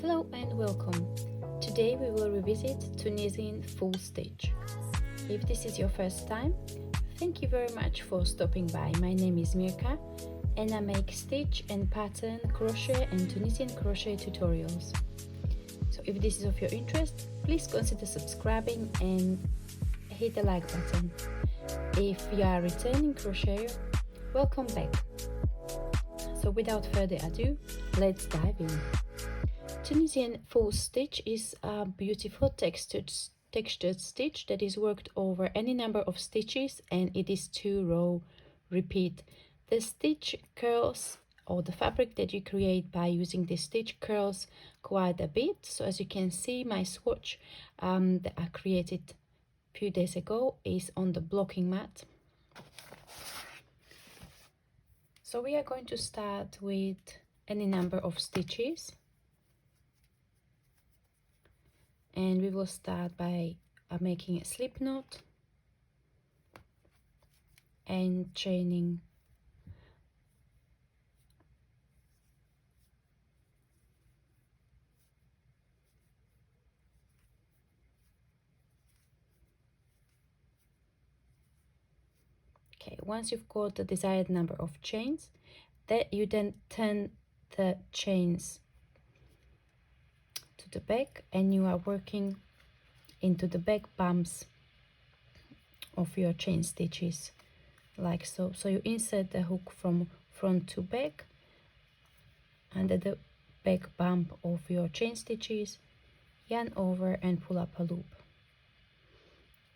Hello and welcome. Today we will revisit Tunisian Full Stitch. If this is your first time, thank you very much for stopping by. My name is Mirka and I make stitch and pattern, crochet and Tunisian crochet tutorials. So if this is of your interest, please consider subscribing and hit the like button. If you are a returning crocheter, welcome back. So without further ado, let's dive in. Tunisian Full Stitch is a beautiful textured stitch that is worked over any number of stitches, and it is 2-row repeat. The stitch curls, or the fabric that you create by using this stitch, curls quite a bit. So as you can see, my swatch that I created a few days ago is on the blocking mat. So we are going to start with any number of stitches. And we will start by making a slip knot and chaining once you've got the desired number of chains, that you then turn the chains to the back and you are working into the back bumps of your chain stitches like so. So you insert the hook from front to back under the back bump of your chain stitches, yarn over and pull up a loop,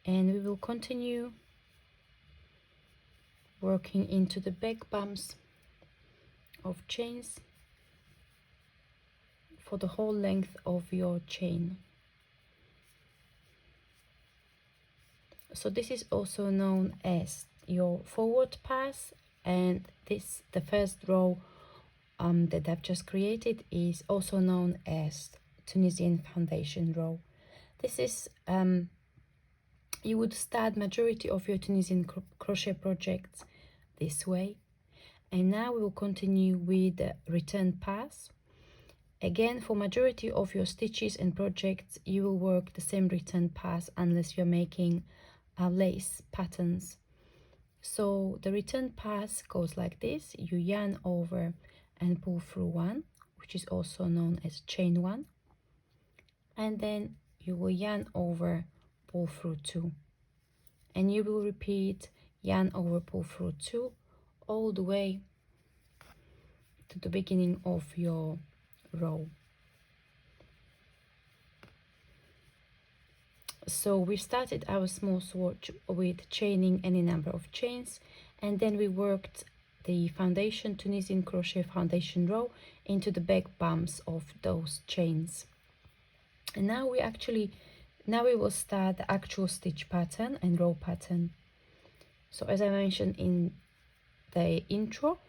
and we will continue working into the back bumps of chains for the whole length of your chain. So this is also known as your forward pass, and this, the first row that I've just created, is also known as Tunisian Foundation Row. This is you would start majority of your Tunisian crochet projects this way. And now we will continue with the return pass. Again, for majority of your stitches and projects, you will work the same return pass unless you're making lace patterns. So the return pass goes like this: you yarn over and pull through one, which is also known as chain one, and then you will yarn over, pull through two, and you will repeat yarn over, pull through two all the way to the beginning of your row. So we started our small swatch with chaining any number of chains, and then we worked the foundation, Tunisian Crochet Foundation Row, into the back bumps of those chains. And now we will start the actual stitch pattern and row pattern. So as I mentioned in the intro,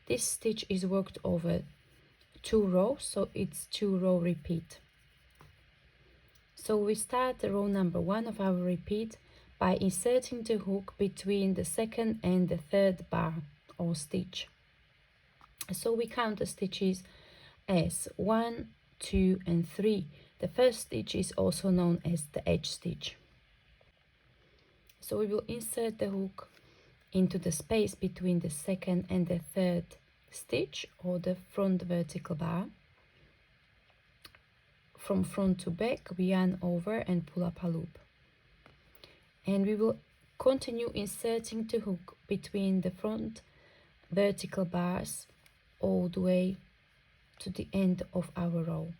this stitch is worked over 2 rows, so it's 2-row repeat. So we start the row number 1 of our repeat by inserting the hook between the second and the third bar or stitch. So we count the stitches as 1, 2 and 3. The first stitch is also known as the edge stitch. So we will insert the hook into the space between the second and the third stitch, or the front vertical bar. From front to back, we yarn over and pull up a loop, and we will continue inserting the hook between the front vertical bars all the way to the end of our row.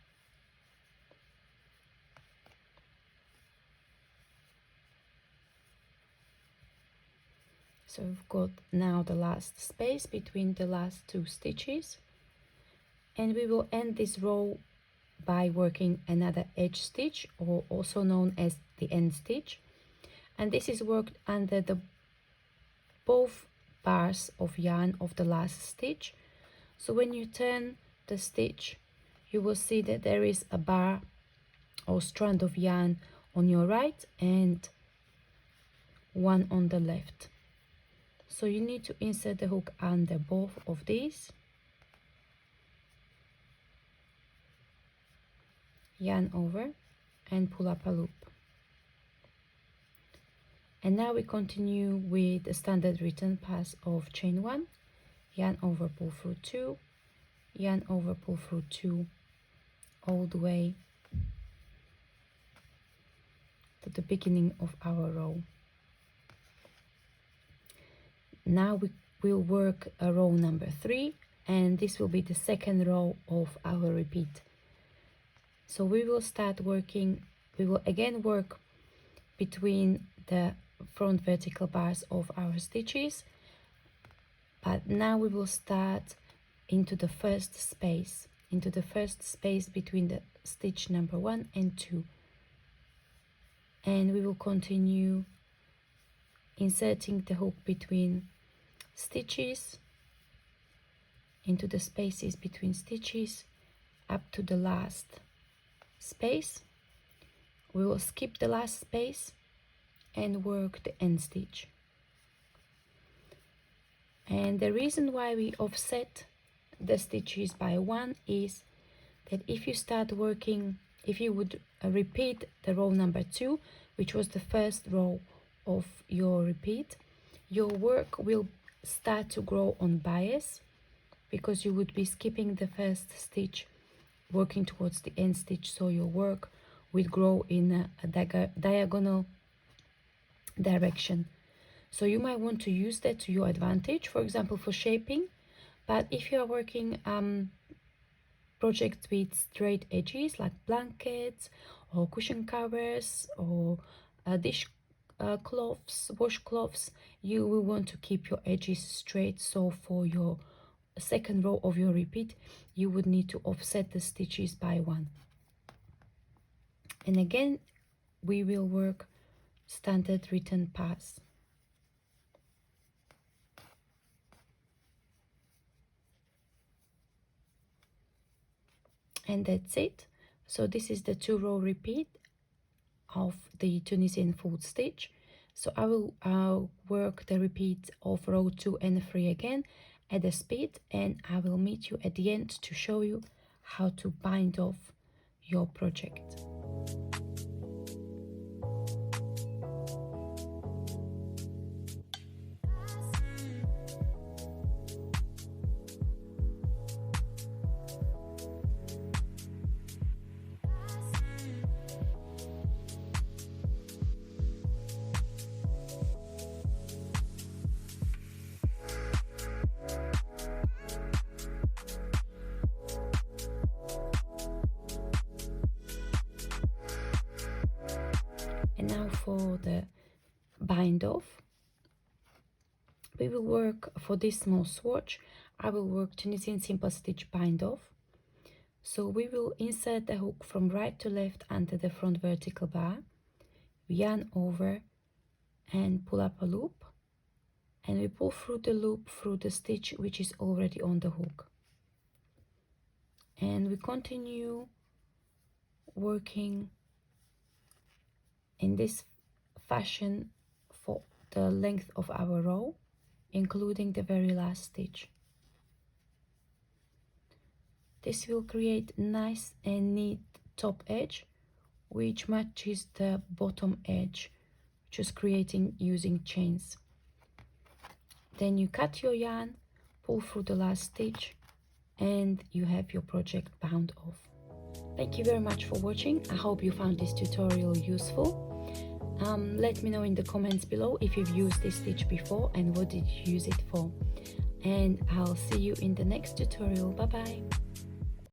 So we've got now the last space between the last 2 stitches, and we will end this row by working another edge stitch, or also known as the end stitch, and this is worked under the both bars of yarn of the last stitch. So when you turn the stitch, you will see that there is a bar or strand of yarn on your right and one on the left. So you need to insert the hook under both of these yarn over and pull up a loop. And now we continue with the standard return pass of chain 1, yarn over, pull through 2, yarn over, pull through 2, all the way to the beginning of our row. Now we will work a row number 3, and this will be the second row of our repeat. So we will start working, we will again work between the front vertical bars of our stitches, but now we will start into the first space between the stitch number 1 and 2, and we will continue inserting the hook between stitches into the spaces between stitches up to the last space. We will skip the last space and work the end stitch. And the reason why we offset the stitches by 1 is that if you start working, if you would repeat the row number 2, which was the first row of your repeat, your work will start to grow on bias, because you would be skipping the first stitch working towards the end stitch, so your work will grow in a diagonal direction. So you might want to use that to your advantage, for example for shaping. But if you are working projects with straight edges like blankets or cushion covers or dish cloths, washcloths, you will want to keep your edges straight. So for your second row of your repeat, you would need to offset the stitches by 1. And again, we will work standard return pass. And that's it. So this is the 2-row repeat of the Tunisian Full Stitch. So I will work the repeat of row 2 and 3 again at a speed, and I will meet you at the end to show you how to bind off your project. And now for the bind off, we will work for this small swatch. I will work Tunisian simple stitch bind off. So we will insert the hook from right to left under the front vertical bar, yarn over and pull up a loop, and we pull through the loop through the stitch which is already on the hook. And we continue working in this fashion for the length of our row, including the very last stitch. This will create nice and neat top edge which matches the bottom edge, just creating using chains. Then you cut your yarn, pull through the last stitch, and you have your project bound off. Thank you very much for watching. I hope you found this tutorial useful. Let me know in the comments below if you've used this stitch before and what did you use it for. And I'll see you in the next tutorial. Bye bye.